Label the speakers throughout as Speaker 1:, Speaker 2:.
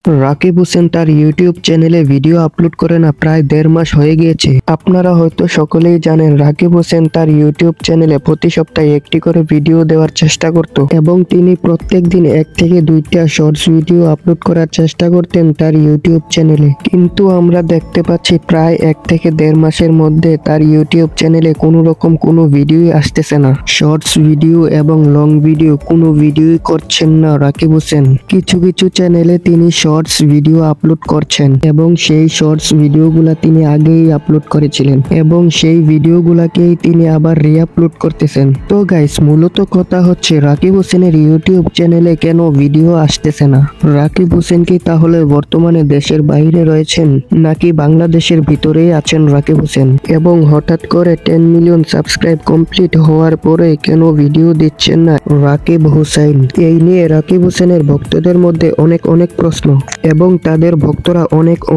Speaker 1: রাকিব হোসেন তার ইউটিউব চ্যানেলে video upload করে না প্রায় 1.5 মাস হয়ে গিয়েছে। আপনারা হয়তো সকলেই জানেন রাকিব হোসেন তার ইউটিউব চ্যানেলে প্রতি সপ্তাহে একটি করে ভিডিও দেওয়ার চেষ্টা করত এবং তিনি প্রত্যেক দিন 1 থেকে 2টা শর্টস ভিডিও আপলোড করার চেষ্টা করতেন তার ইউটিউব চ্যানেলে। কিন্তু আমরা দেখতে পাচ্ছি প্রায় 1 থেকে 1.5 মাসের মধ্যে তার ইউটিউব চ্যানেলে কোনো রকম কোনো ভিডিওই আসতেছে না। শর্টস ভিডিও এবং লং ভিডিও কোনো ভিডিওই করছেন না রাকিব হোসেন। কিছু কিছু চ্যানেলে তিনি শর্টস ভিডিও আপলোড করছেন এবং সেই শর্টস ভিডিওগুলা তিনি আগেই আপলোড করেছিলেন এবং সেই ভিডিওগুলাকেই তিনি আবার রিআপলোড করতেছেন। তো গাইস, মূলত কথা হচ্ছে রাকিব হোসেনের ইউটিউব চ্যানেলে কেন ভিডিও আসতেছে না? রাকিব হোসেন কি তাহলে বর্তমানে দেশের বাইরে রয়েছেন নাকি বাংলাদেশের ভিতরেই আছেন রাকিব হোসেন? এবং হঠাৎ করে 10 মিলিয়ন সাবস্ক্রাইব কমপ্লিট হওয়ার পরে কেন ভিডিও দিচ্ছেন না রাকিব হোসেন? এই নিয়ে রাকিব হোসেনের ভক্তদের মধ্যে অনেক প্রশ্ন এবং তাদের ভক্তরা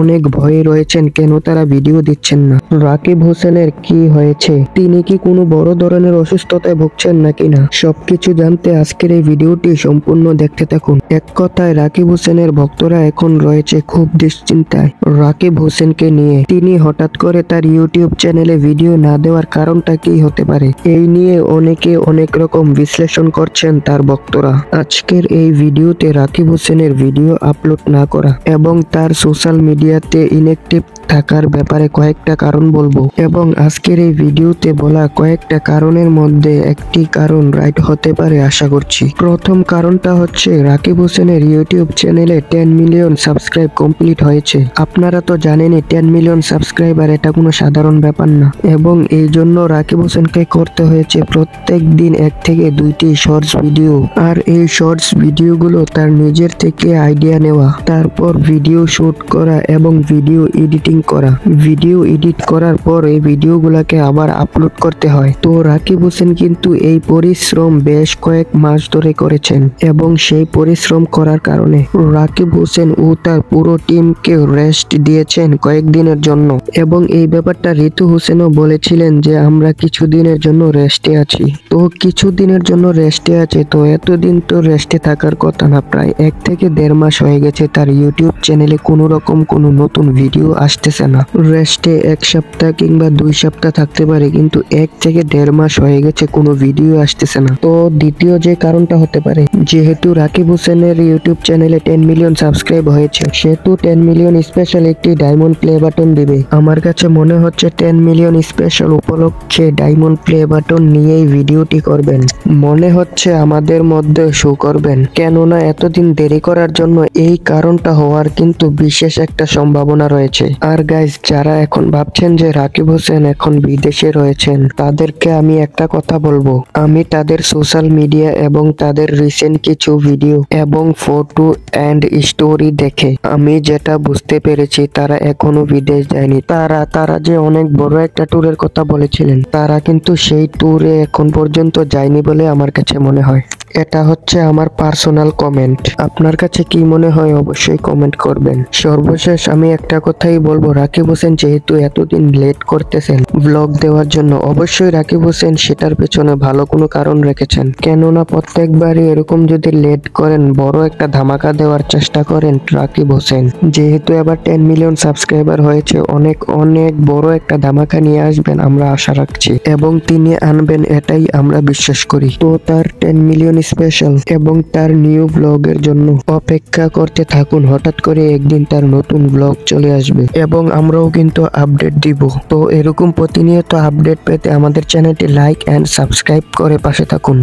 Speaker 1: অনেক ভয়ে রয়েছেন কেন তারা ভিডিও দিচ্ছেন না। রাকিব হোসেনের কি হয়েছে? তিনি কি কোনো বড় ধরনের অসুস্থতায় ভুগছেন নাকি না? সবকিছু জানতে আজকের এই ভিডিওটি সম্পূর্ণ দেখতে থাকুন। এক কথায় রাকিব হোসেনের ভক্তরা এখন রয়েছে খুব দুশ্চিন্তায় রাকিব হোসেনকে নিয়ে। তিনি হঠাৎ করে তার ইউটিউব চ্যানেলে ভিডিও না দেওয়ার কারণটা কি হতে পারে? এই নিয়ে অনেকে অনেক রকম বিশ্লেষণ করছেন তার ভক্তরা। আজকের এই ভিডিওতে রাকিব হোসেনের ভিডিও আপলোড না করা এবং তার সোশ্যাল মিডিয়াতে ইনঅ্যাক্টিভ থাকার ব্যাপারে কয়েকটা কারণ বলবো এবং আজকের এই ভিডিওতে বলা কয়েকটা কারণের মধ্যে একটি কারণ রাইট হতে পারে আশা করছি। প্রথম কারণটা হচ্ছে রাকিব হোসেনের ইউটিউব চ্যানেলে 10 মিলিয়ন সাবস্ক্রাইব কমপ্লিট হয়েছে। আপনারা তো জানেনই 10 মিলিয়ন সাবস্ক্রাইবার এটা কোনো সাধারণ ব্যাপার না এবং এই জন্য রাকিব হোসেনকে করতে হয়েছে প্রত্যেক দিন 1 থেকে 2টি শর্টস ভিডিও। আর এই শর্টস ভিডিওগুলো তার নিজের থেকে আইডিয়া নেওয়া, তারপর ভিডিও শুট করা এবং ভিডিও এডিটিং করা। ভিডিও এডিট করার পর এই ভিডিওগুলোকে আবার আপলোড করতে হয়। তো রাকিব হোসেন কিন্তু এই পরিশ্রম বেশ কয়েক মাস ধরে করেছেন এবং সেই পরিশ্রম করার কারণে রাকিব হোসেন ও তার পুরো টিমকে রেস্ট দিয়েছেন কয়েকদিনের জন্য এবং এই ব্যাপারটা ঋতু হোসেনও বলেছিলেন যে আমরা কিছুদিনের জন্য রেস্টে আছি। তো কিছুদিনের জন্য রেস্টে আছে, তো এতদিন তো রেস্টে থাকার কথা না। প্রায় 1 থেকে 1.5 মাস হয়ে গেছে তার ইউটিউব চ্যানেলে কোনো রকম কোনো নতুন ভিডিও আসতেছে না। রেস্টে 1 সপ্তাহ কিংবা 2 সপ্তাহ থাকতে পারে, কিন্তু 1 থেকে 1.5 মাস হয়ে গেছে কোনো ভিডিও আসতেছে না। তো দ্বিতীয় যে কারণটা হতে পারে, যেহেতু রাকিব হোসেনের ইউটিউব চ্যানেলে 10 মিলিয়ন সাবস্ক্রাইব হয়েছে, সেহেতু 10 মিলিয়ন স্পেশাল একটি ডায়মন্ড প্লে বাটন দিবে। আমার কাছে মনে হচ্ছে 10 মিলিয়ন স্পেশাল উপলক্ষে ডায়মন্ড প্লে বাটন নিয়েই ভিডিওটি করবেন। মনে হচ্ছে আমাদের মধ্যে শো করবেন, কেননা এতদিন দেরি করার জন্য এই কারণটা হওয়ার কিন্তু বিশেষ একটা সম্ভাবনা রয়েছে। আর গাইজ, যারা এখন ভাবছেন যে রাকিব হোসেন এখন বিদেশে রয়েছেন, তাদেরকে আমি একটা কথা বলবো। আমি তাদের সোশ্যাল মিডিয়া এবং তাদের রিসেন্ট কিছু ভিডিও এবং ফটো এন্ড স্টোরি দেখে আমি যেটা বুঝতে পেরেছি, তারা এখনো বিদেশ যায়নি। তারা যে অনেক বড় একটা ট্যুরের কথা বলেছিলেন, তারা কিন্তু সেই ট্যুরে এখন পর্যন্ত যায়নি বলে আমার কাছে মনে হয়। এটা হচ্ছে আমার পার্সোনাল কমেন্ট। আপনার কাছে কি মনে হয় অবশ্যই কমেন্ট করবেন। সর্বশেষ আমি একটা কথাই বলবো, রাকিব হোসেন যেহেতু এতদিন লেট করতেছেন ব্লগ দেওয়ার জন্য, অবশ্যই রাকিব হোসেন সেটার পেছনে ভালো কোনো কারণ রেখেছেন। কেননা প্রত্যেকবারই এরকম যদি লেট করেন, বড় একটা ধামাকা দেওয়ার চেষ্টা করেন রাকিব হোসেন, যেহেতু এবার 10 মিলিয়ন সাবস্ক্রাইবার হয়েছে, অনেক বড় একটা ধামাকা নিয়ে আসবেন আমরা আশা রাখছি এবং তিনি আনবেন এটাই আমরা বিশ্বাস করি। তো তার 10 মিলিয়ন স্পেশাল এবং তার নিউ ব্লগের জন্য অপেক্ষা করতে থাকুন। হঠাৎ করে একদিন তার নতুন ব্লগ চলে আসবে এবং আমরাও কিন্তু আপডেট দিব। তো এরকম প্রতিনিয়ত আপডেট পেতে আমাদের চ্যানেলটি লাইক এন্ড সাবস্ক্রাইব করে পাশে থাকুন।